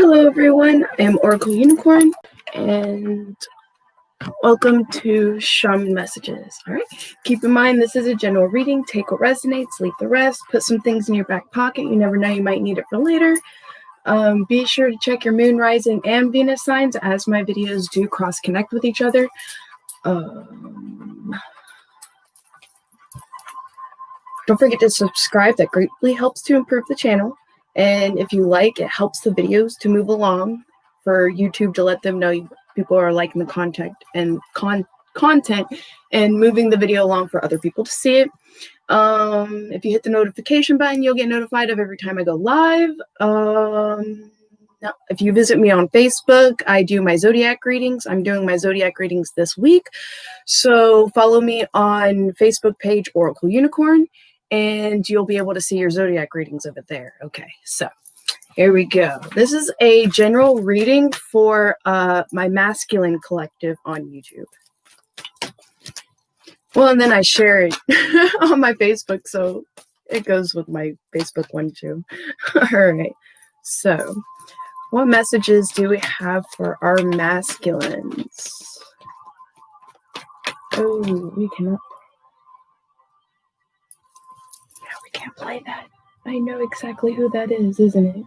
Hello everyone, I am Oracle Unicorn and welcome to Shaman Messages. Alright, keep in mind this is a general reading. Take what resonates, leave the rest. Put some things in your back pocket. You never know, you might need it for later. Be sure to check your moon, rising, and Venus signs as my videos do cross-connect with each other. Don't forget to subscribe. That greatly helps to improve the channel. And if you like, it helps the videos to move along for YouTube to let them know people are liking the content and moving the video along for other people to see it. If you hit the notification button, you'll get notified of every time I go live. Now, if you visit me on Facebook, I do my zodiac readings. I'm doing my zodiac readings this week. So follow me on Facebook page Oracle Unicorn, and you'll be able to see your zodiac readings of it there. Okay, so here we go. This is a general reading for my masculine collective on YouTube. Well, and then I share it on my Facebook, so it goes with my Facebook one too. All right, so what messages do we have for our masculines? Oh, we cannot. Yeah, we can't play that. I know exactly who that is, isn't it?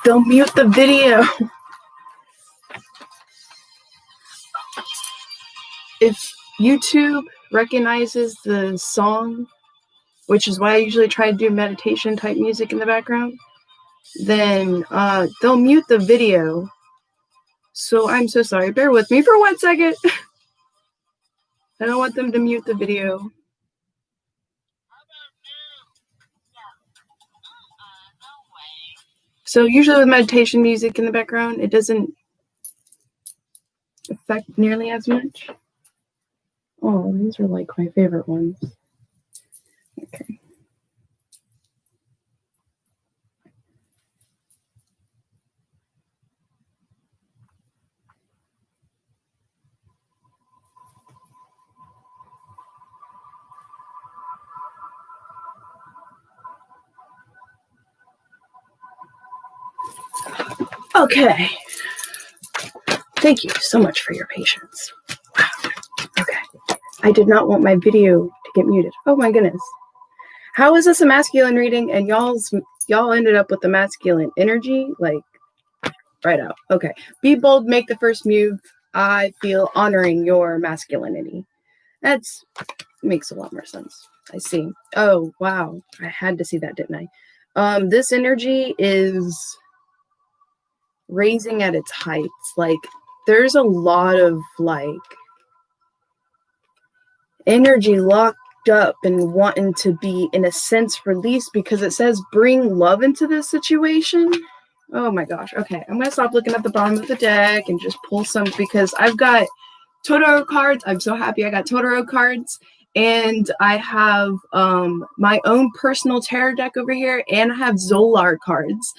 Don't mute the video. If YouTube recognizes the song, which is why I usually try to do meditation type music in the background, then they'll mute the video. So I'm so sorry. Bear with me for 1 second. I don't want them to mute the video. So usually with meditation music in the background, it doesn't affect nearly as much. Oh, these are like my favorite ones. Okay. Okay. Thank you so much for your patience. Wow. Okay. I did not want my video to get muted. Oh my goodness. How is this a masculine reading and y'all ended up with the masculine energy? Like, right out. Okay. Be bold, make the first move. I feel honoring your masculinity. That's makes a lot more sense. I see. Oh, wow. I had to see that, didn't I? This energy is raising at its heights. Like, there's a lot of like energy locked up and wanting to be in a sense released, because it says bring love into this situation. Oh my gosh. Okay, I'm gonna stop looking at the bottom of the deck and just pull some, because I've got Totoro cards. I'm so happy I got Totoro cards, and I have my own personal tarot deck over here, and I have Zolar cards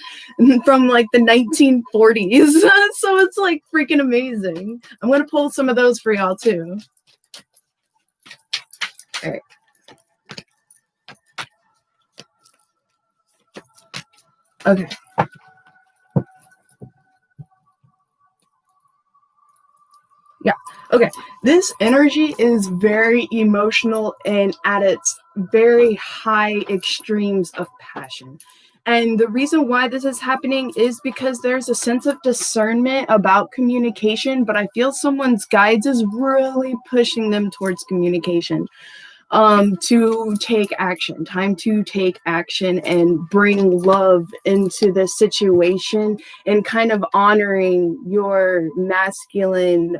from like the 1940s. So it's like freaking amazing. I'm gonna pull some of those for y'all too. All right. Okay. Yeah. Okay. This energy is very emotional and at its very high extremes of passion. And the reason why this is happening is because there's a sense of discernment about communication, but I feel someone's guides is really pushing them towards communication. To take action, time to take action and bring love into the situation, and kind of honoring your masculine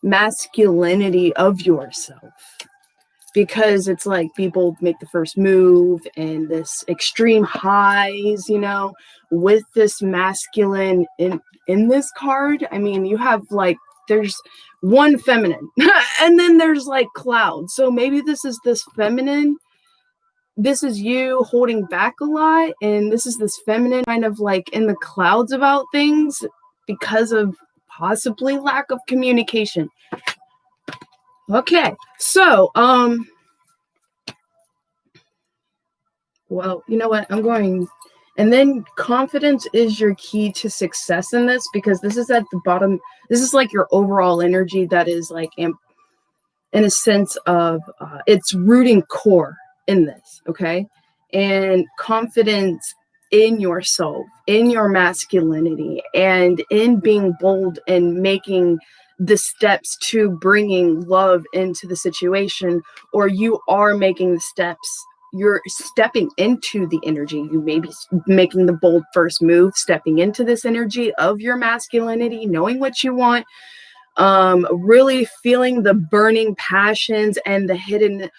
masculinity of yourself, because it's like people make the first move and this extreme highs, you know, with this masculine in this card. I mean, you have like, there's one feminine and then there's like clouds. So maybe this is this feminine, this is you holding back a lot, and this is this feminine kind of like in the clouds about things because of possibly lack of communication. Okay, so well, you know what? And then confidence is your key to success in this, because this is at the bottom. This is like your overall energy that is like in a sense of its rooting core in this, okay? And confidence in yourself, in your masculinity, and in being bold and making the steps to bringing love into the situation, or you are making the steps, you're stepping into the energy. You may be making the bold first move, stepping into this energy of your masculinity, knowing what you want, really feeling the burning passions and the hidden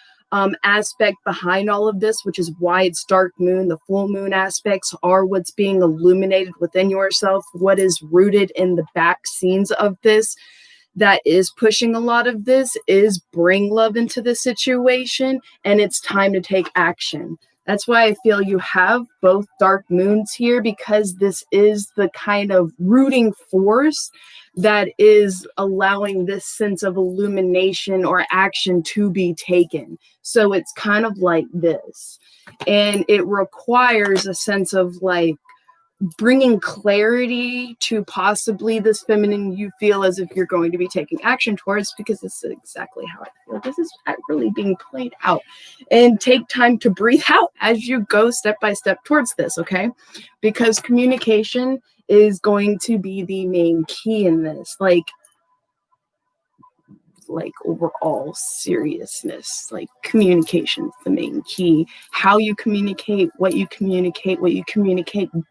aspect behind all of this, which is why it's dark moon. The full moon aspects are what's being illuminated within yourself, what is rooted in the back scenes of this that is pushing a lot of this is bring love into the situation, and it's time to take action. That's why I feel you have both dark moons here, because this is the kind of rooting force that is allowing this sense of illumination or action to be taken. So it's kind of like this. And it requires a sense of like bringing clarity to possibly this feminine you feel as if you're going to be taking action towards, because this is exactly how I feel. This is really being played out. And take time to breathe out as you go step by step towards this, okay? Because communication is going to be the main key in this. Like overall seriousness, like communication's the main key. How you communicate, what you communicate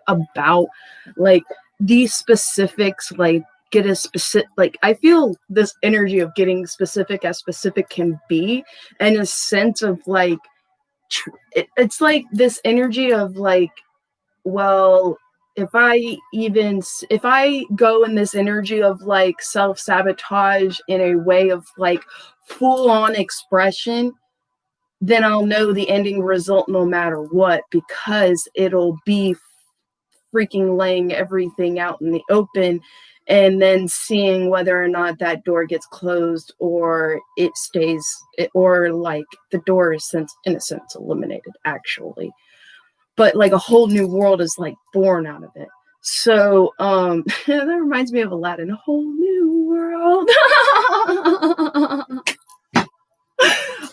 about, like these specifics, like get a specific, like I feel this energy of getting specific as specific can be, and a sense of like it's like this energy of like, well, if I go in this energy of like self-sabotage in a way of like full-on expression, then I'll know the ending result no matter what, because it'll be freaking laying everything out in the open and then seeing whether or not that door gets closed or it stays, or like the door is in a sense eliminated actually, but like a whole new world is like born out of it. So that reminds me of Aladdin, a whole new world.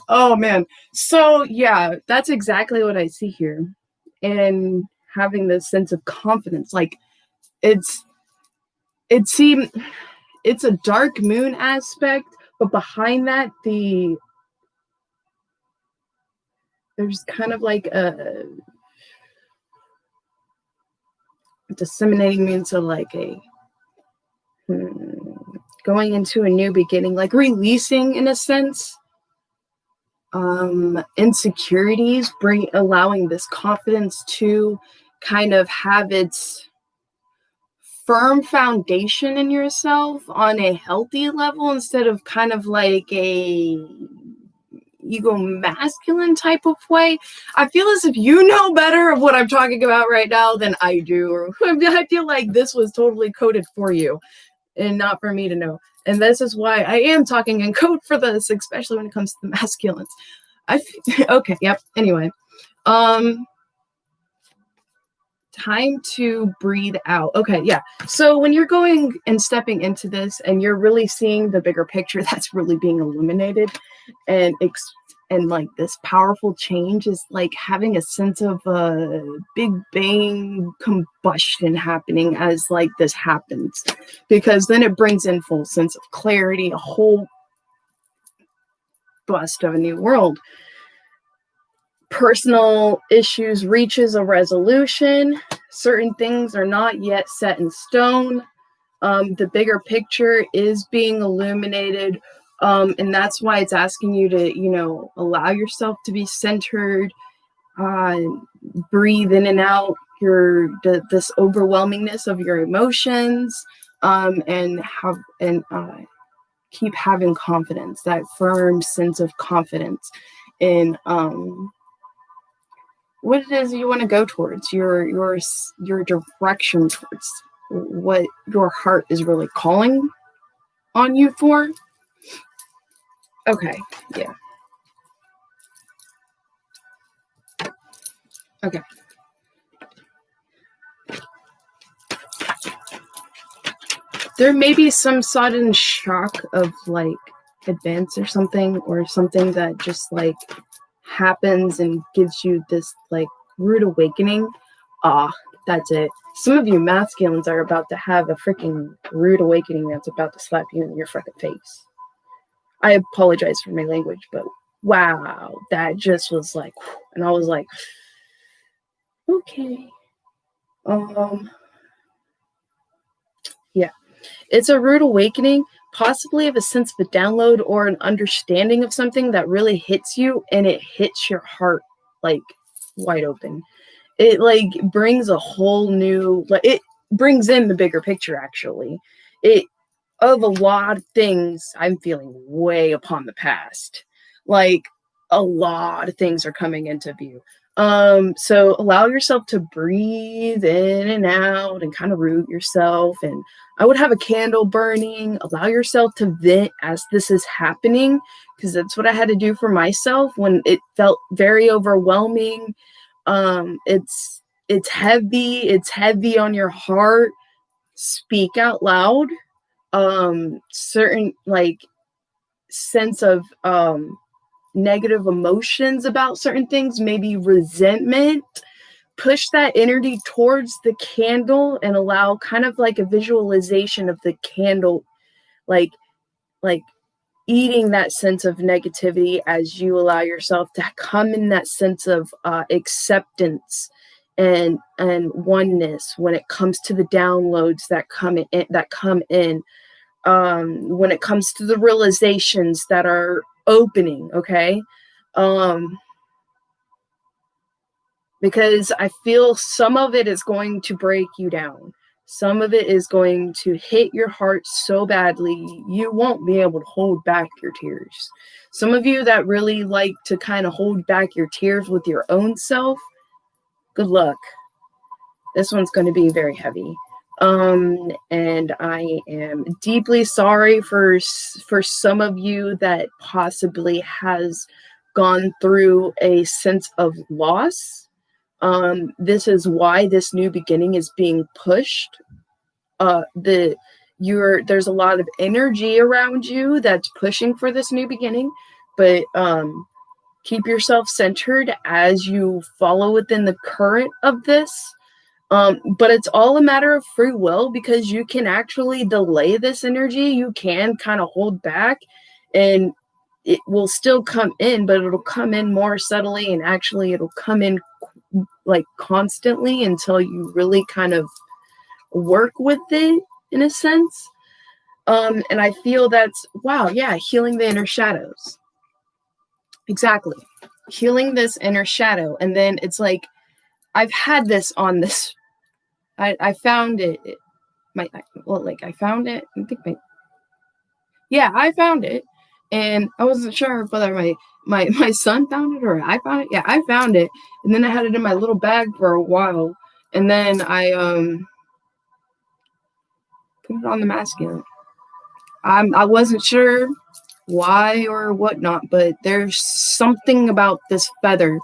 Oh man. So yeah, that's exactly what I see here. And having this sense of confidence, like it's a dark moon aspect, but behind that there's kind of like a disseminating into like a going into a new beginning, like releasing in a sense insecurities, allowing this confidence to kind of have its firm foundation in yourself on a healthy level, instead of kind of like a ego masculine type of way. I feel as if you know better of what I'm talking about right now than I do, or I feel like this was totally coded for you and not for me to know. And this is why I am talking in code for this, especially when it comes to the masculines. Okay, yep. Anyway, time to breathe out. Okay, yeah. So when you're going and stepping into this and you're really seeing the bigger picture that's really being illuminated, and like this powerful change is like having a sense of a big bang combustion happening as like this happens, because then it brings in full sense of clarity, a whole bust of a new world. Personal issues reaches a resolution. Certain things are not yet set in stone. The bigger picture is being illuminated. And that's why it's asking you to, allow yourself to be centered, breathe in and out this overwhelmingness of your emotions, and keep having confidence, that firm sense of confidence in what it is you want to go towards, your direction towards. what your heart is really calling on you for. Okay, yeah. Okay. There may be some sudden shock of like advance or something that just like happens and gives you this like rude awakening. That's it. Some of you masculines are about to have a freaking rude awakening that's about to slap you in your freaking face. I apologize for my language, but wow, that just was like, and I was like, okay. Yeah. It's a rude awakening, possibly of a sense of a download or an understanding of something that really hits you, and it hits your heart like wide open. It like brings a whole new, like it brings in the bigger picture actually. It of a lot of things I'm feeling way upon the past. Like a lot of things are coming into view. So allow yourself to breathe in and out and kind of root yourself. And I would have a candle burning. Allow yourself to vent as this is happening, because that's what I had to do for myself when it felt very overwhelming. It's heavy. It's heavy on your heart. Speak out loud. Certain like sense of negative emotions about certain things, maybe resentment. Push that energy towards the candle and allow kind of like a visualization of the candle, like like eating that sense of negativity as you allow yourself to come in that sense of acceptance and oneness when it comes to the downloads that come in, when it comes to the realizations that are opening. Okay. um because I feel some of it is going to break you down. Some of it is going to hit your heart so badly you won't be able to hold back your tears. Some of you that really like to kind of hold back your tears with your own self, good luck. This one's going to be very heavy. And I am deeply sorry for some of you that possibly has gone through a sense of loss. This is why this new beginning is being pushed. There's a lot of energy around you that's pushing for this new beginning, but keep yourself centered as you follow within the current of this. But it's all a matter of free will, because you can actually delay this energy. You can kind of hold back, and it will still come in, but it'll come in more subtly, and actually it'll come in like constantly until you really kind of work with it in a sense. And I feel that's, wow, yeah, healing the inner shadows. Exactly. Healing this inner shadow. And then it's like, I've had this on this. I found it. I found it. I found it. And I wasn't sure whether my son found it or I found it. Yeah, I found it. And then I had it in my little bag for a while. And then I put it on the masculine. I wasn't sure why or whatnot, but there's something about this feather.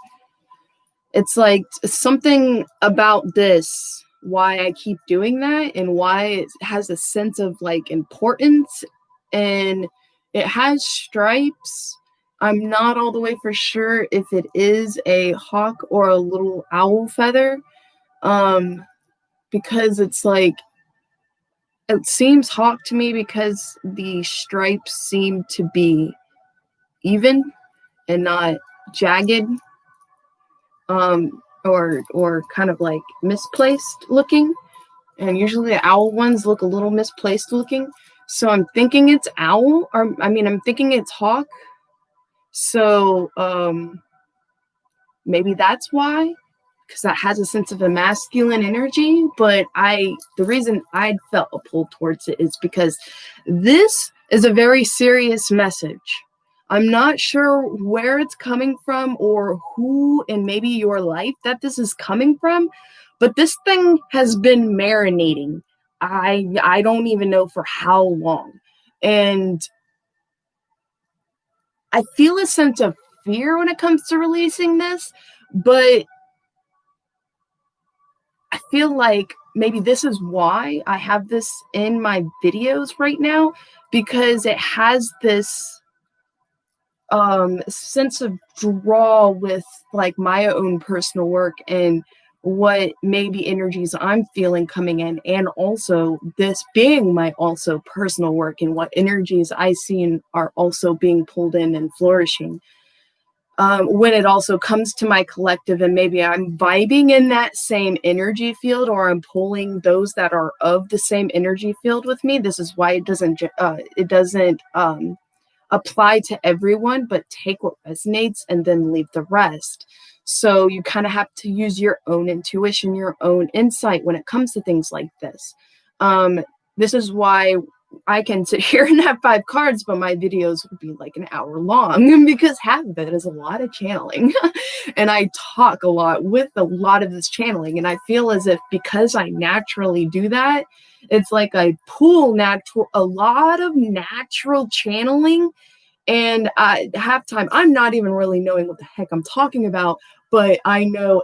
It's like something about this, why I keep doing that and why it has a sense of like importance, and it has stripes. I'm not all the way for sure if it is a hawk or a little owl feather, because it's like, it seems hawk to me because the stripes seem to be even and not jagged, or kind of like misplaced looking. And usually the owl ones look a little misplaced looking. So I'm thinking it's owl, or I'm thinking it's hawk. So maybe that's why, because that has a sense of a masculine energy. But the reason I felt a pull towards it is because this is a very serious message. I'm not sure where it's coming from or who in maybe your life that this is coming from, but this thing has been marinating. I don't even know for how long. And I feel a sense of fear when it comes to releasing this, but I feel like maybe this is why I have this in my videos right now, because it has this sense of draw with like my own personal work and what maybe energies I'm feeling coming in, and also this being my also personal work and what energies I see are also being pulled in and flourishing. When it also comes to my collective, and maybe I'm vibing in that same energy field, or I'm pulling those that are of the same energy field with me. This is why it doesn't apply to everyone, but take what resonates and then leave the rest. So you kind of have to use your own intuition, your own insight when it comes to things like this. This is why I can sit here and have 5 cards, but my videos would be like an hour long because half of it is a lot of channeling. And I talk a lot with a lot of this channeling. And I feel as if because I naturally do that, it's like I pull a lot of natural channeling. And half time, I'm not even really knowing what the heck I'm talking about, but I know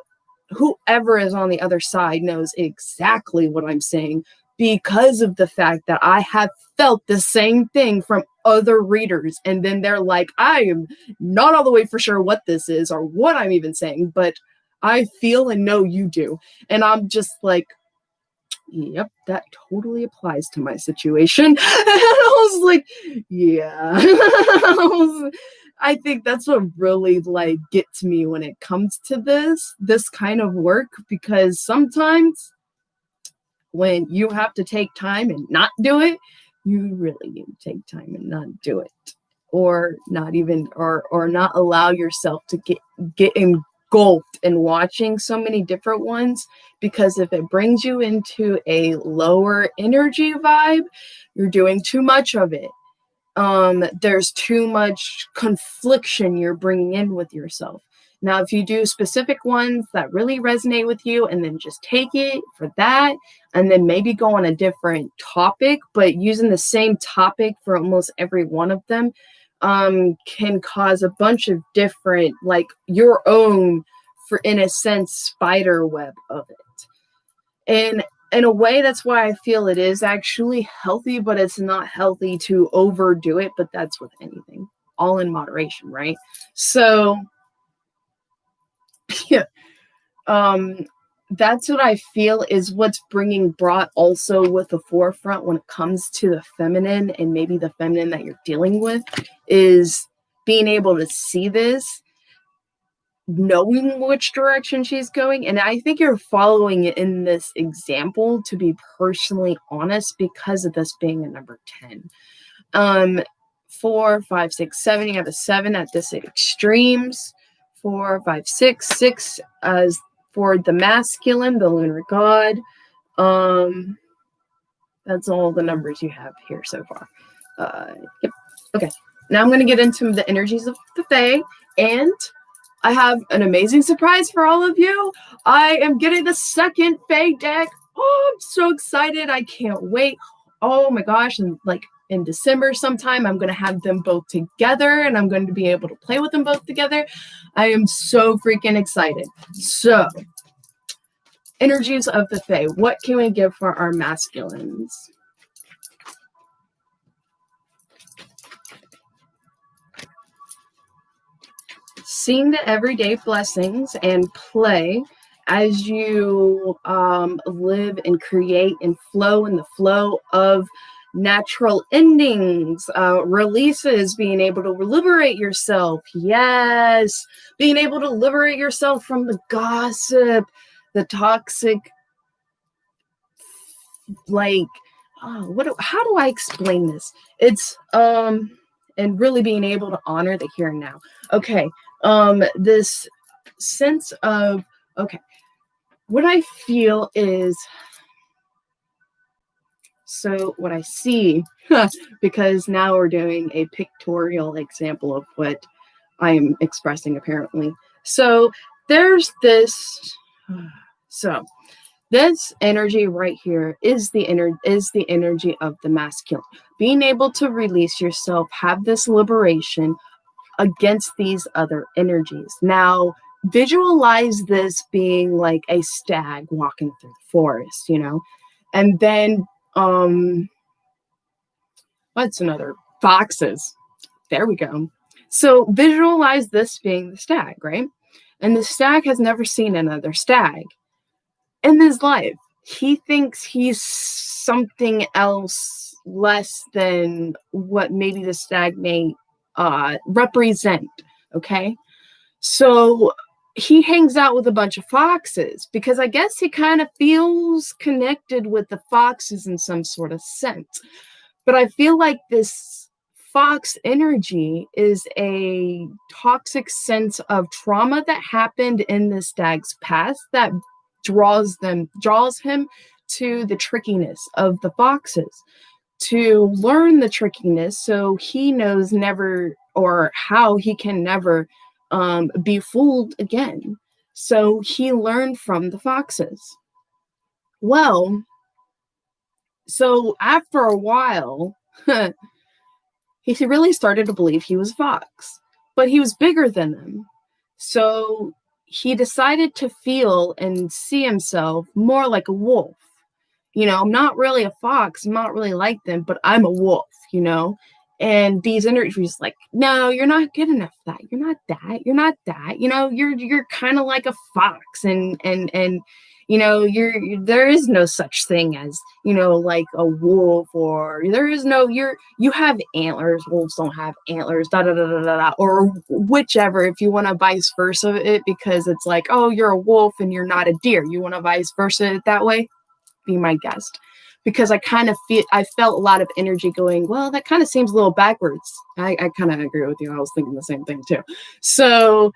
whoever is on the other side knows exactly what I'm saying because of the fact that I have felt the same thing from other readers. And then they're like, I am not all the way for sure what this is or what I'm even saying, but I feel and know you do. And I'm just like, yep, that totally applies to my situation. And I was like, yeah. I think that's what really like gets me when it comes to this kind of work, because sometimes when you have to take time and not do it, you really need to take time and not do it, or not even or not allow yourself to get engulfed in watching so many different ones, because if it brings you into a lower energy vibe, you're doing too much of it. There's too much confliction you're bringing in with yourself. Now, if you do specific ones that really resonate with you and then just take it for that, and then maybe go on a different topic, but using the same topic for almost every one of them, can cause a bunch of different, like your own, for in a sense, spider web of it. And in a way, that's why I feel it is actually healthy, but it's not healthy to overdo it. But that's with anything, all in moderation, right? So, yeah, that's what I feel is what's brought also with the forefront when it comes to the feminine, and maybe the feminine that you're dealing with, is being able to see this, knowing which direction she's going. And I think you're following it in this example, to be personally honest, because of this being a number 10. 4, 5, 6, 7. You have a 7 at this extremes. 4, 5, 6, 6 as for the masculine, the lunar god. That's all the numbers you have here so far. Yep. Okay. Now I'm going to get into the energies of the Fae, and I have an amazing surprise for all of you. I am getting the second Fae deck. Oh, I'm so excited. I can't wait. Oh my gosh. And like in December sometime, I'm going to have them both together, and I'm going to be able to play with them both together. I am so freaking excited. So, energies of the Fae. What can we give for our masculines? Seeing the everyday blessings and play as you live and create and flow in the flow of natural endings, releases, being able to liberate yourself. Yes, being able to liberate yourself from the gossip, the toxic, like, how do I explain this? It's and really being able to honor the here and now. Okay, this sense of, okay, what I feel is, so what I see, because now we're doing a pictorial example of what I am expressing apparently. So there's this, so This energy right here is the energy of the masculine. Being able to release yourself, have this liberation against these other energies. Now, visualize this being like a stag walking through the forest, and then what's another? Foxes. There we go. So visualize this being the stag, right? And the stag has never seen another stag in his life. He thinks he's something else less than what maybe the stag may represent. Okay. So he hangs out with a bunch of foxes because I guess he kind of feels connected with the foxes in some sort of sense. But I feel like this fox energy is a toxic sense of trauma that happened in the stag's past that draws him to the trickiness of the foxes, to learn the trickiness so he knows never, or how he can never be fooled again. So he learned from the foxes. Well, so after a while, he really started to believe he was a fox, but he was bigger than them. So he decided to feel and see himself more like a wolf. I'm not really a fox, I'm not really like them, but I'm a wolf. And these energies like, no, you're not good enough for that. You're not that. You're not that. You're kind of like a fox, and there is no such thing as, like a wolf, or there is no, you have antlers, wolves don't have antlers, da da da da da, or whichever, if you want to vice versa it, because it's like, oh, you're a wolf and you're not a deer. You want to vice versa it that way? Be my guest, because I felt a lot of energy going, well, that kind of seems a little backwards. I kind of agree with you. I was thinking the same thing too. So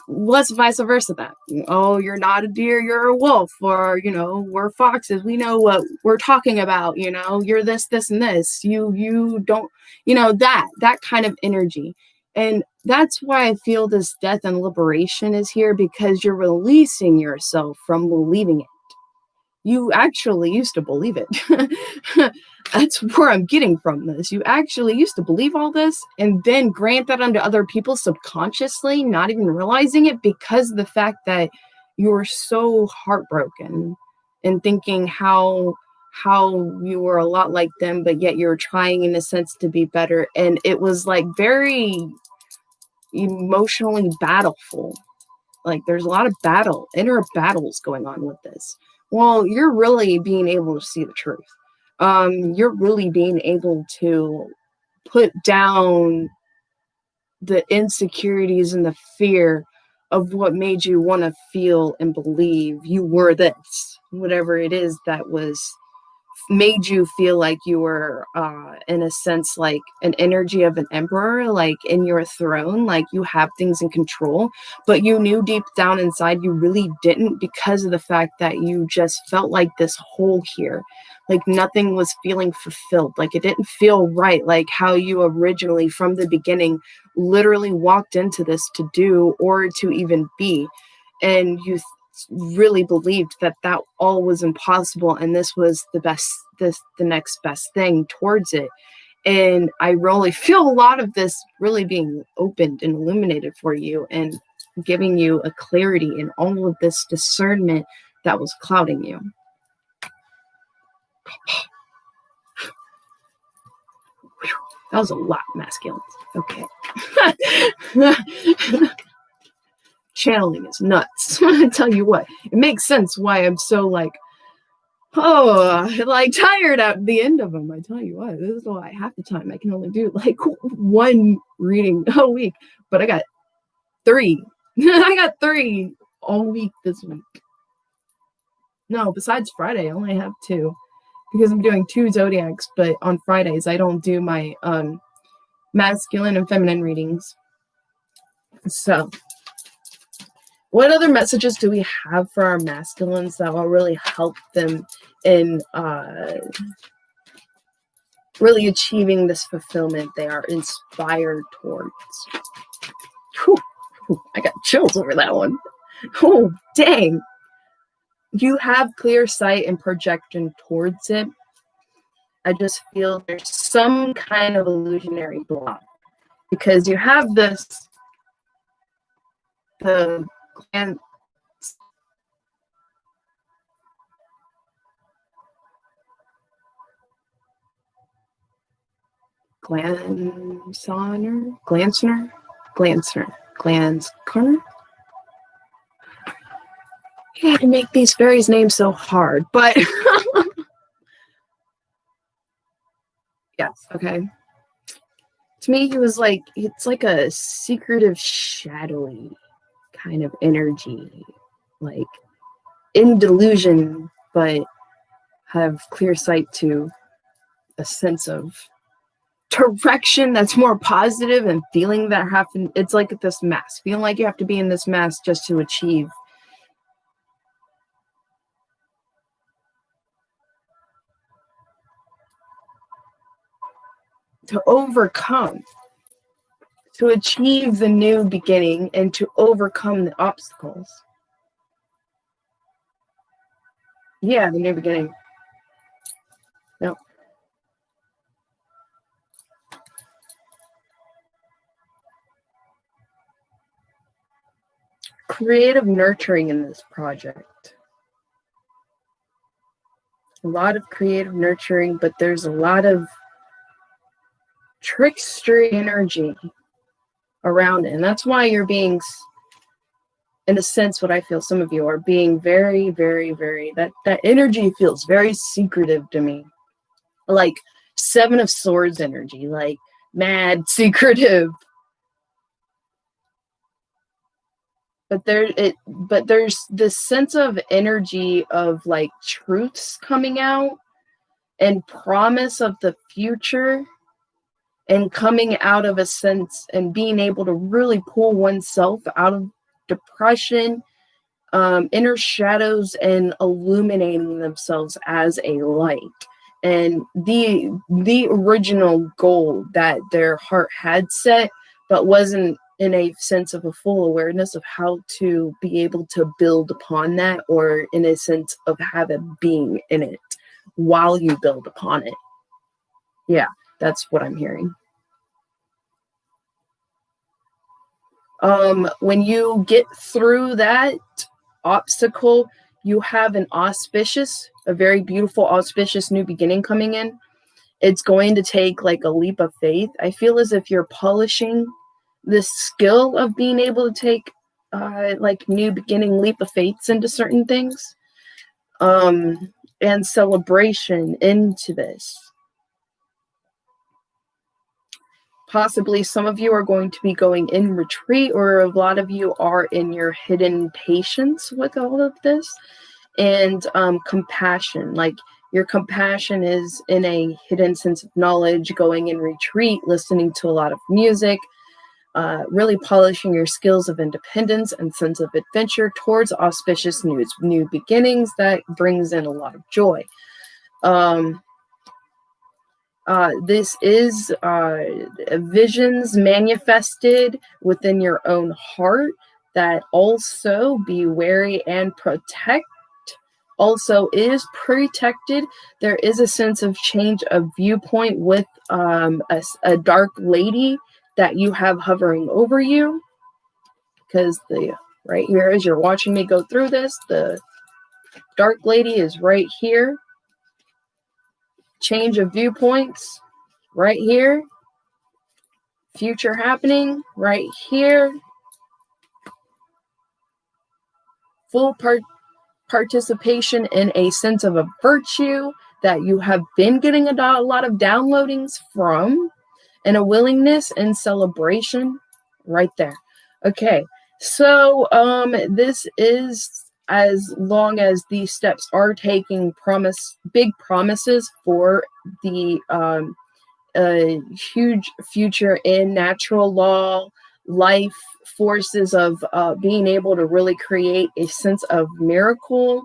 let's vice versa that. Oh, you're not a deer, you're a wolf, or we're foxes. We know what we're talking about. You're this, and this. You don't, that kind of energy. And that's why I feel this death and liberation is here, because you're releasing yourself from believing it. You actually used to believe it. That's where I'm getting from this. You actually used to believe all this and then grant that unto other people subconsciously, not even realizing it, because of the fact that you were so heartbroken and thinking how you were a lot like them, but yet you're trying in a sense to be better. And it was like very emotionally battleful. Like there's a lot of inner battles going on with this. Well, you're really being able to see the truth. You're really being able to put down the insecurities and the fear of what made you want to feel and believe you were this, whatever it is that was made you feel like you were in a sense like an energy of an emperor, like in your throne, like you have things in control, but you knew deep down inside you really didn't, because of the fact that you just felt like this hole here, like nothing was feeling fulfilled, like it didn't feel right, like how you originally from the beginning literally walked into this to do or to even be. And you really believed that all was impossible, and this was the next best thing towards it. And I really feel a lot of this really being opened and illuminated for you, and giving you a clarity in all of this discernment that was clouding you. That was a lot, masculine. Okay. Channeling is nuts. I tell you what, it makes sense why I'm so like tired at the end of them. I tell you what, this is why half the time I can only do like one reading a week, but I got 3. I got 3 all week this week. No, besides Friday, I only have 2, because I'm doing 2 zodiacs, but on Fridays I don't do my masculine and feminine readings. So what other messages do we have for our masculines that will really help them in really achieving this fulfillment they are inspired towards? Whew. I got chills over that one. Oh, dang. you have clear sight and projection towards it. I just feel there's some kind of illusionary block because you have this, the Glansner. You had to make these fairies' names so hard, but yes, okay. To me, he was like, it's like a secretive, shadowy kind of energy, like in delusion, but have clear sight to a sense of direction that's more positive and feeling that happen. It's like this mass, feeling like you have to be in this mass just to achieve. To overcome, to achieve the new beginning and to overcome the obstacles. Yeah, the new beginning. No. Creative nurturing in this project. A lot of creative nurturing, but there's a lot of trickster energy around it. And that's why you're being, in a sense, what I feel some of you are being very, very, very, that energy feels very secretive to me. Like Seven of Swords energy, like mad, secretive. But there's this sense of energy of like truths coming out and promise of the future and coming out of a sense and being able to really pull oneself out of depression, inner shadows, and illuminating themselves as a light. And the original goal that their heart had set, but wasn't in a sense of a full awareness of how to be able to build upon that, or in a sense of have a being in it while you build upon it. Yeah, that's what I'm hearing. When you get through that obstacle, you have a very beautiful, auspicious new beginning coming in. It's going to take like a leap of faith. I feel as if you're polishing this skill of being able to take like new beginning leap of faiths into certain things, and celebration into this. Possibly some of you are going to be going in retreat, or a lot of you are in your hidden patience with all of this. And compassion, like your compassion is in a hidden sense of knowledge, going in retreat, listening to a lot of music, really polishing your skills of independence and sense of adventure towards auspicious new beginnings that brings in a lot of joy. This is visions manifested within your own heart that also be wary and protect. Also is protected. There is a sense of change of viewpoint with a dark lady that you have hovering over you. Because right here, as you're watching me go through this, the dark lady is right here. Change of viewpoints right here. Future happening right here. Full participation in a sense of a virtue that you have been getting a lot of downloadings from, and a willingness and celebration right there. Okay, so this is, as long as these steps are taking big promises for the huge future in natural law, life forces of being able to really create a sense of miracle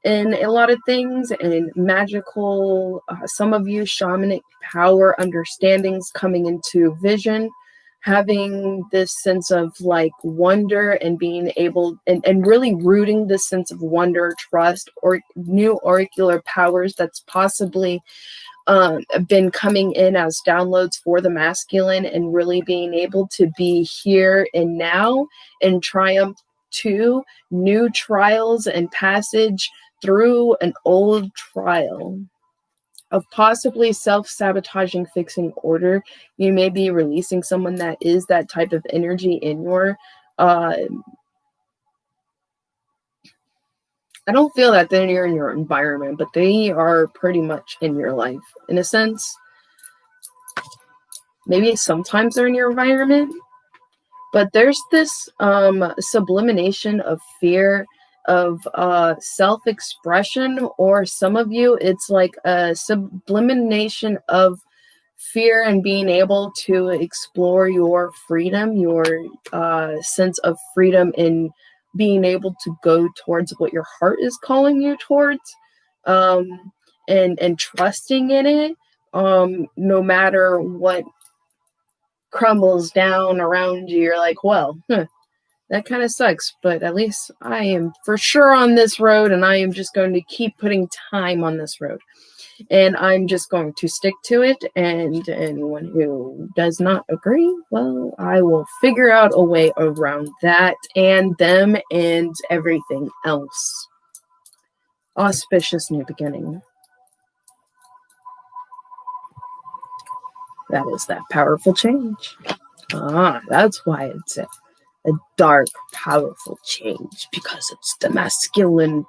in a lot of things, and magical, some of you, shamanic power understandings coming into vision, having this sense of like wonder and being able and really rooting this sense of wonder, trust, or new auricular powers that's possibly been coming in as downloads for the masculine, and really being able to be here and now and triumph to new trials and passage through an old trial of possibly self-sabotaging fixing order. You may be releasing someone that is that type of energy in your I don't feel that they're in your environment, but they are pretty much in your life in a sense. Maybe sometimes they're in your environment, but there's this sublimination of fear of self-expression, or some of you it's like a sublimination of fear and being able to explore your freedom, your sense of freedom in being able to go towards what your heart is calling you towards, and trusting in it, no matter what crumbles down around you. You're like, well, that kind of sucks, but at least I am for sure on this road, and I am just going to keep putting time on this road. And I'm just going to stick to it. And anyone who does not agree, well, I will figure out a way around that and them and everything else. Auspicious new beginning. That is that powerful change. That's why it's a dark, powerful change, because it's the masculine,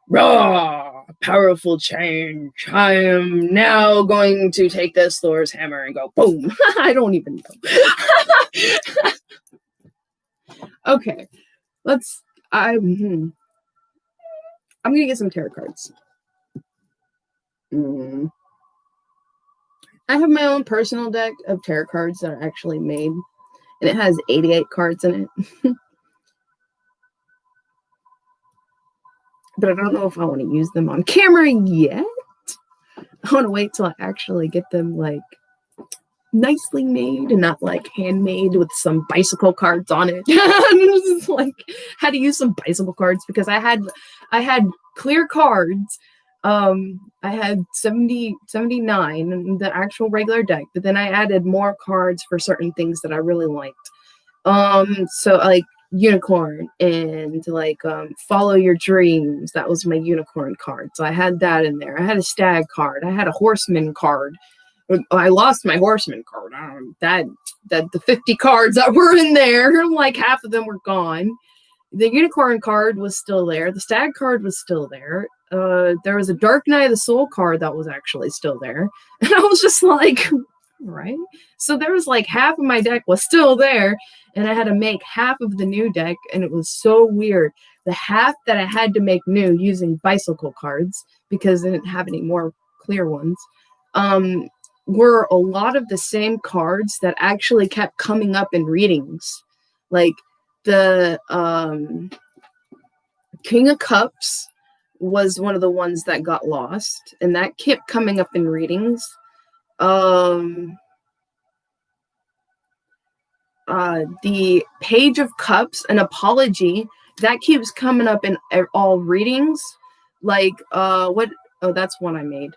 raw, powerful change. I am now going to take this Thor's hammer and go boom. I don't even know. Okay, I'm gonna get some tarot cards. I have my own personal deck of tarot cards that are actually made, and it has 88 cards in it. But I don't know if I want to use them on camera yet. I want to wait till I actually get them like nicely made and not like handmade with some bicycle cards on it. Just like how to use some bicycle cards, because I had clear cards. I had 79 in the actual regular deck, but then I added more cards for certain things that I really liked. So like unicorn and like follow your dreams. That was my unicorn card. So I had that in there. I had a stag card. I had a horseman card. I lost my horseman card. That the 50 cards that were in there, like half of them were gone. The unicorn card was still there. The stag card was still there. There was a Dark Night of the Soul card that was actually still there. And I was just like, right? So there was like half of my deck was still there, and I had to make half of the new deck, and it was so weird. The half that I had to make new using bicycle cards, because I didn't have any more clear ones, were a lot of the same cards that actually kept coming up in readings. Like the King of Cups was one of the ones that got lost, and that kept coming up in readings. The Page of Cups, an apology, that keeps coming up in all readings. Like what? Oh, that's one I made.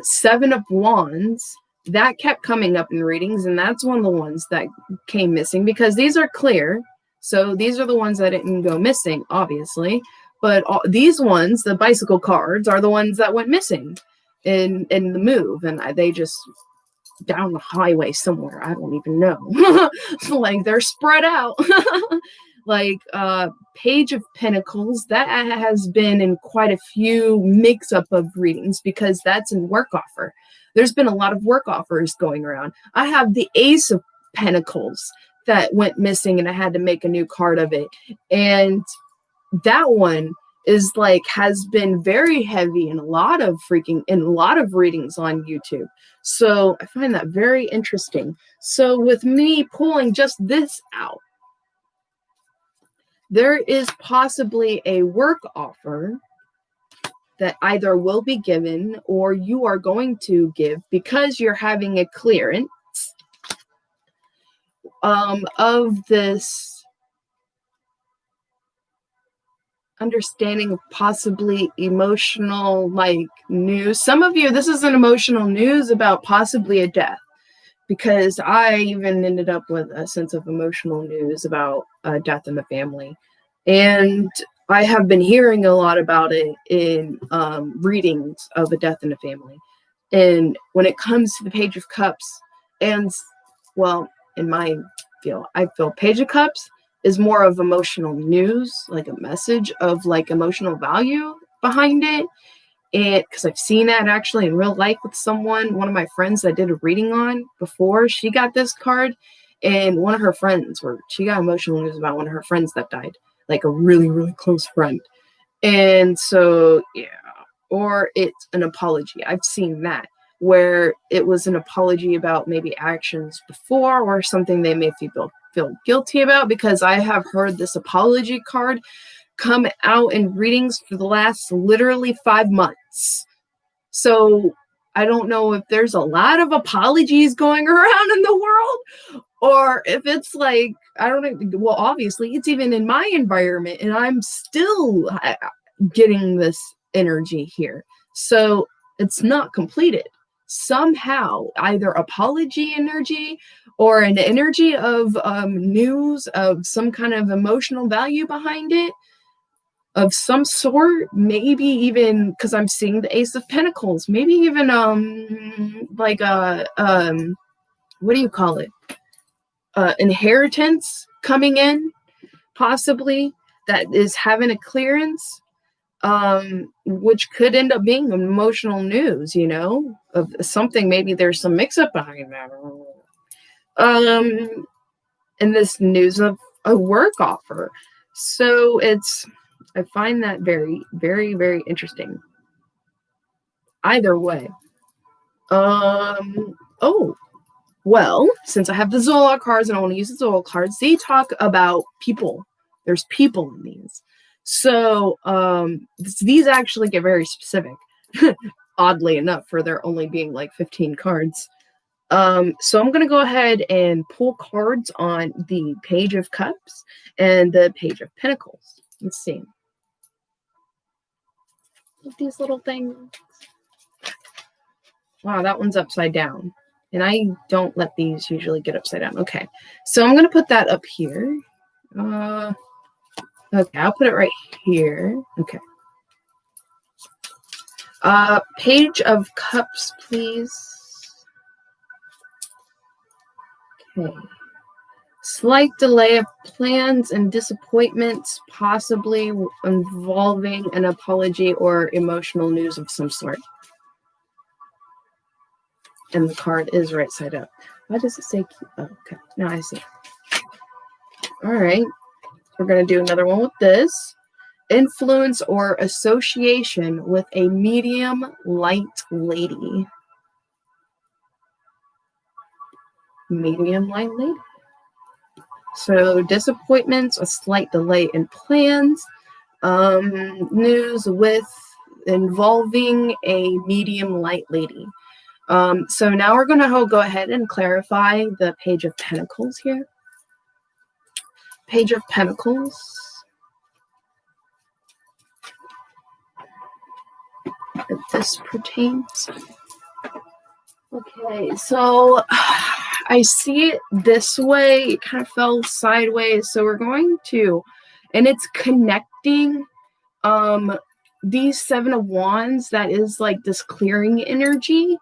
Seven of Wands, that kept coming up in readings, and that's one of the ones that came missing, because these are clear. So these are the ones that didn't go missing, obviously. But these ones, the bicycle cards, are the ones that went missing in the move, and they just down the highway somewhere. I don't even know. Like they're spread out. Like Page of Pentacles, that has been in quite a few mix-up of readings, because that's in work offer. There's been a lot of work offers going around. I have the Ace of Pentacles that went missing, and I had to make a new card of it. And that one is like has been very heavy in a lot of readings on YouTube. So I find that very interesting. So with me pulling just this out, there is possibly a work offer that either will be given or you are going to give, because you're having a clearance. of this understanding of possibly emotional like news. Some of you, this is an emotional news about possibly a death, because I even ended up with a sense of emotional news about death in the family. And I have been hearing a lot about it in readings of a death in the family. And when it comes to the Page of Cups, and well, in my feel, I feel Page of Cups is more of emotional news, like a message of like emotional value behind it. And because I've seen that actually in real life with someone, one of my friends that I did a reading on before she got this card, and one of her friends, where she got emotional news about one of her friends that died, like a really, really close friend. And so, yeah, or it's an apology. I've seen that where it was an apology about maybe actions before or something they may feel guilty about, because I have heard this apology card come out in readings for the last literally 5 months. So I don't know if there's a lot of apologies going around in the world, or if it's like, I don't know. Well, obviously it's even in my environment and I'm still getting this energy here. So it's not completed. Somehow, either apology energy or an energy of news of some kind of emotional value behind it of some sort, maybe even because I'm seeing the Ace of Pentacles, maybe even like a what do you call it? Inheritance coming in, possibly, that is having a clearance, which could end up being emotional news, you know, of something. Maybe there's some mix up behind that. And this news of a work offer. So I find that very, very, very interesting. Either way. Oh, well, since I have the Zola cards and I want to use the Zola cards, they talk about people. There's people in these. So these actually get very specific, oddly enough, for there only being like 15 cards. So I'm going to go ahead and pull cards on the Page of Cups and the Page of Pentacles. Let's see. These little things. Wow, that one's upside down. And I don't let these usually get upside down. Okay, so I'm going to put that up here. Okay, I'll put it right here. Okay. Page of Cups, please. Okay. Slight delay of plans and disappointments, possibly involving an apology or emotional news of some sort. And the card is right side up. Why does it say? Oh, okay, now I see. All right, we're going to do another one with this. Influence or association with a medium light lady. Medium light lady. So disappointments, a slight delay in plans, news with involving a medium light lady. So now we're going to go ahead and clarify the Page of Pentacles here. Page of Pentacles. If this pertains. Okay, so I see it this way. It kind of fell sideways. So we're going to, and it's connecting these Seven of Wands, that is like this clearing energy.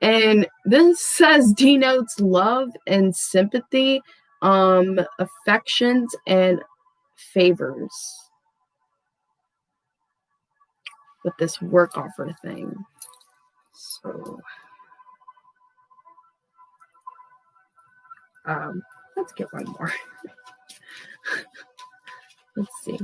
And this says denotes love and sympathy, affections and favors with this work offer thing. So let's get one more. Let's see.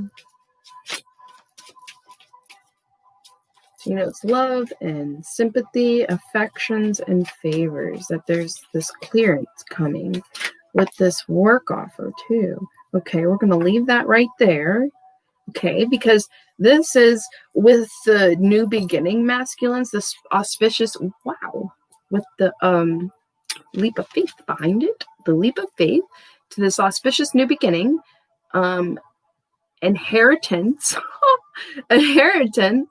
You know, it's love and sympathy, affections, and favors. That there's this clearance coming with this work offer too. Okay, we're going to leave that right there. Okay, because this is with the new beginning masculines, this auspicious, wow, with the leap of faith behind it. The leap of faith to this auspicious new beginning, inheritance, inheritance,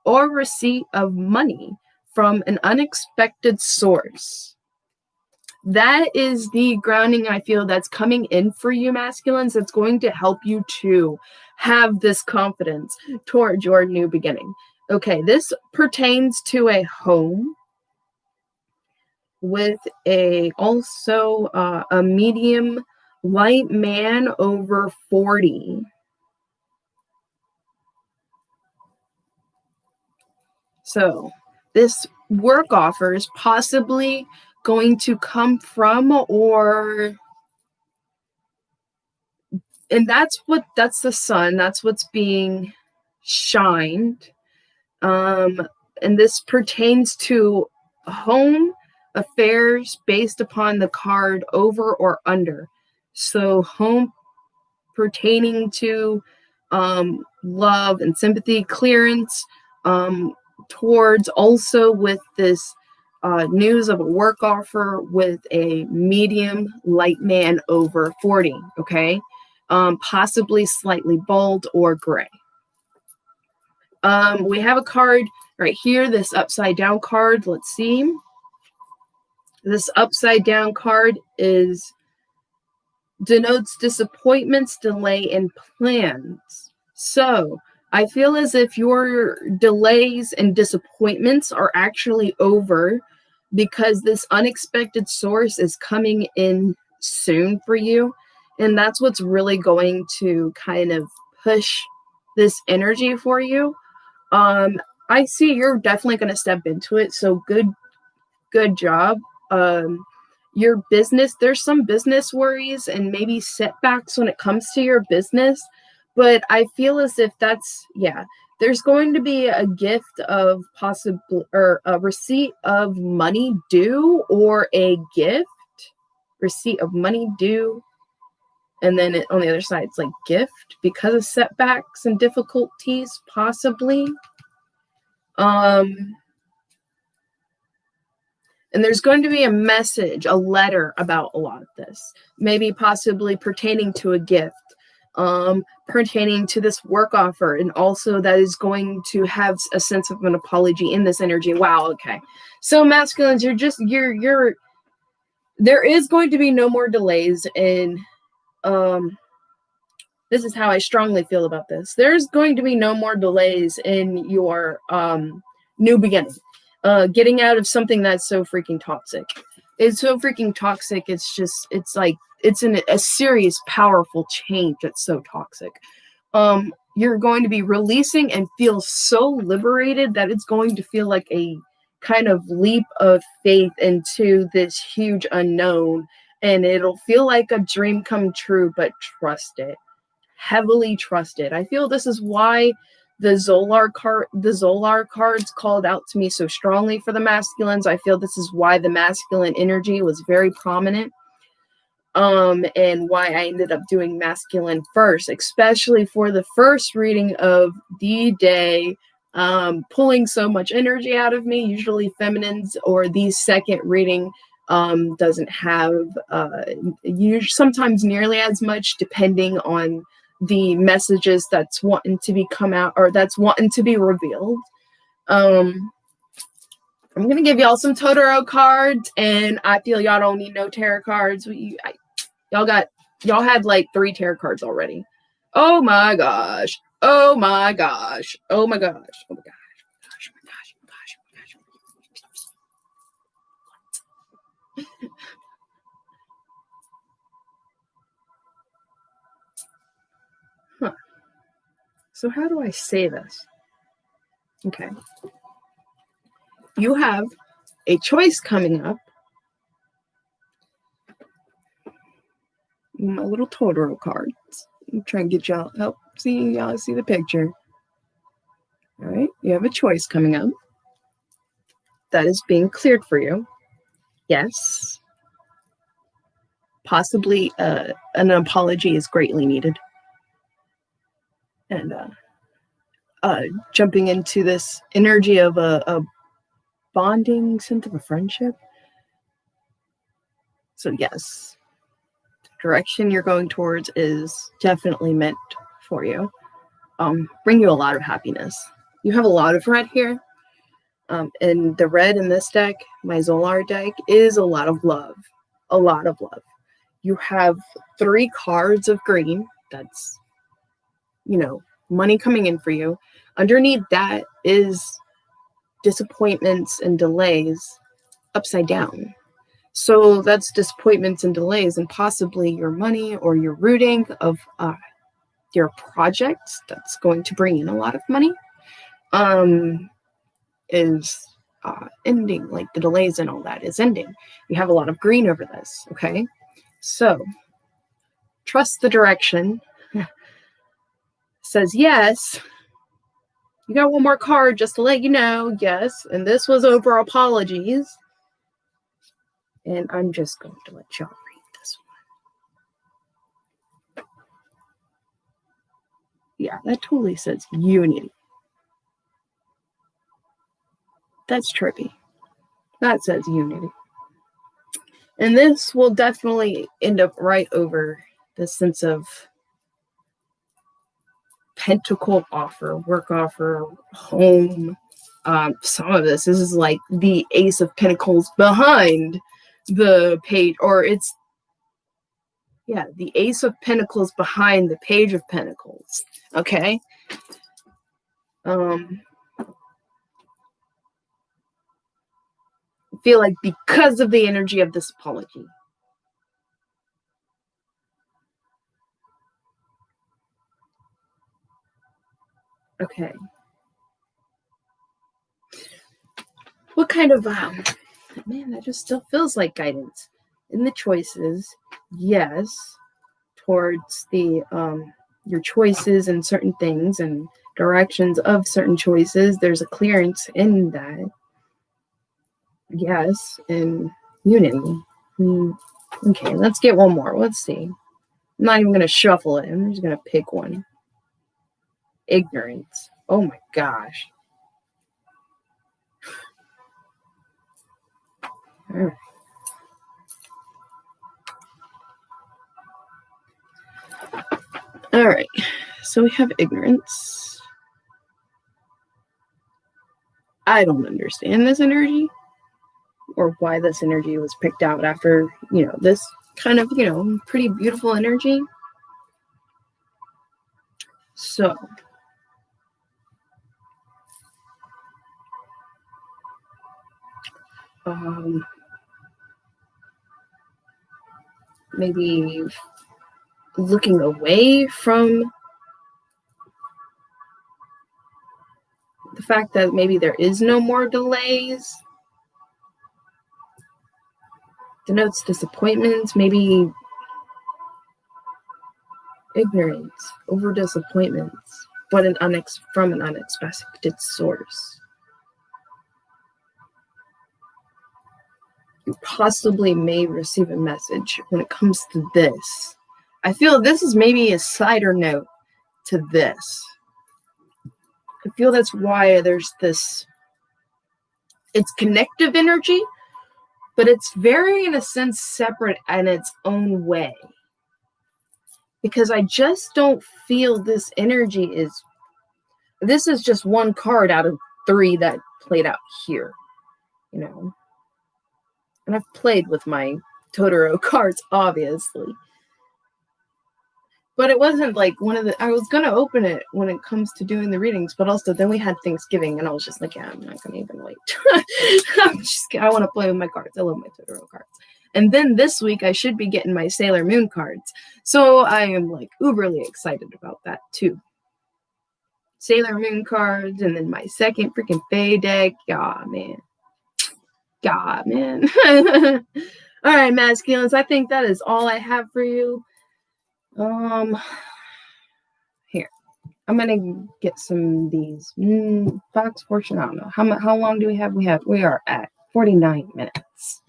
or receipt of money from an unexpected source. That is the grounding I feel that's coming in for you, masculines, that's going to help you to have this confidence toward your new beginning. Okay, this pertains to a home with a medium white man over 40. So this work offer is possibly going to come from, and that's the sun, that's what's being shined. And this pertains to home affairs based upon the card over or under. So home pertaining to love and sympathy, clearance, towards also with this news of a work offer with a medium light man over 40, okay? Possibly slightly bald or gray. We have a card right here, this upside down card. Let's see. This upside down card denotes disappointments, delay, and plans. So I feel as if your delays and disappointments are actually over because this unexpected source is coming in soon for you. And that's what's really going to kind of push this energy for you. I see you're definitely going to step into it. So good job. Your business, there's some business worries and maybe setbacks when it comes to your business, but I feel as if there's going to be a gift of or a receipt of money due, or a gift, receipt of money due. And then on the other side, it's like gift because of setbacks and difficulties, possibly. And there's going to be a message, a letter about a lot of this, maybe possibly pertaining to a gift, pertaining to this work offer, and also that is going to have a sense of an apology in this energy. Wow, okay. So masculines, there is going to be no more delays in, this is how I strongly feel about this. There's going to be no more delays in your new beginning. Getting out of something that's so freaking toxic. It's so freaking toxic. It's like it's a serious, powerful change that's so toxic. You're going to be releasing and feel so liberated that it's going to feel like a kind of leap of faith into this huge unknown. And it'll feel like a dream come true, but trust it. Heavily trusted. I feel this is why the Zolar cards called out to me so strongly for the masculines. I feel this is why the masculine energy was very prominent. And why I ended up doing masculine first, especially for the first reading of the day, pulling so much energy out of me. Usually feminines or the second reading doesn't have sometimes nearly as much, depending on the messages that's wanting to be come out or that's wanting to be revealed. I'm gonna give y'all some Totoro cards, and I feel y'all don't need no tarot cards. Y'all had like 3 tarot cards already. Oh my gosh. Oh my gosh. Oh my gosh. Oh my gosh. Oh my gosh. Oh my gosh. Oh my gosh. Huh. So how do I say this? Okay. You have a choice coming up. My little Totoro cards. I'm trying to get y'all help see the picture. All right. You have a choice coming up that is being cleared for you. Yes. Possibly an apology is greatly needed. And jumping into this energy of a bonding sense of a friendship. So yes, the direction you're going towards is definitely meant for you. Bring you a lot of happiness. You have a lot of red here. And the red in this deck, my Zolar deck, is a lot of love. A lot of love. You have 3 cards of green. That's, money coming in for you. Underneath that is disappointments and delays upside down. So that's disappointments and delays, and possibly your money or your rooting of your projects that's going to bring in a lot of money is ending. Like the delays and all that is ending. You have a lot of green over this, okay? So trust the direction. Says yes. You got one more card just to let you know. Yes. And this was over apologies. And I'm just going to let y'all read this one. Yeah, that totally says unity. That's trippy. That says unity. And this will definitely end up right over the sense of pentacle offer, work offer, home. Some of this is like the Ace of Pentacles behind the page, or it's, yeah, the Ace of Pentacles behind the Page of Pentacles. Okay. I feel like because of the energy of this apology. Okay. What kind of, man, that just still feels like guidance. In the choices, yes, towards the, your choices and certain things and directions of certain choices. There's a clearance in that. Yes, and unity. Okay, let's get one more. Let's see. I'm not even going to shuffle it. I'm just going to pick one. Ignorance. Oh my gosh. All right. All right. So we have ignorance. I don't understand this energy or why this energy was picked out after, this kind of, pretty beautiful energy. So maybe looking away from the fact that maybe there is no more delays. Denotes disappointments, maybe ignorance over disappointments, but from an unexpected source. You possibly may receive a message when it comes to this. I feel this is maybe a cider note to this. I feel that's why there's this, it's connective energy, but it's very, in a sense, separate in its own way. Because I just don't feel this energy is, this is just one card out of 3 that played out here, And I've played with my Totoro cards, obviously. But it wasn't like I was going to open it when it comes to doing the readings, but also then we had Thanksgiving and I was just like, yeah, I'm not going to even wait. I want to play with my cards. I love my Totoro cards. And then this week I should be getting my Sailor Moon cards. So I am like uberly excited about that too. Sailor Moon cards and then my second freaking Fae deck. God, man. All right, masculines. I think that is all I have for you. Here, I'm gonna get some of these Fox portion. I don't know how long do we have. We are at 49 minutes.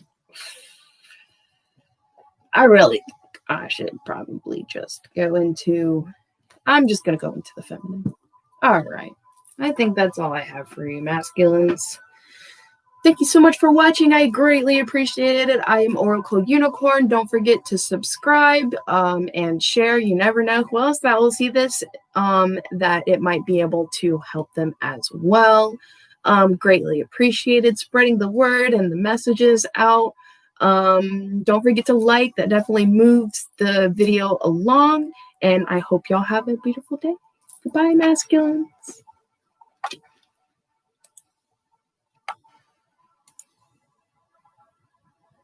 I should probably just go into. I'm just gonna go into the feminine. All right, I think that's all I have for you, masculines. Thank you so much for watching. I greatly appreciate it. I am Oracle Unicorn. Don't forget to subscribe and share. You never know who else that will see this, that it might be able to help them as well. Greatly appreciated spreading the word and the messages out. Don't forget to like. That definitely moves the video along. And I hope y'all have a beautiful day. Goodbye, masculines.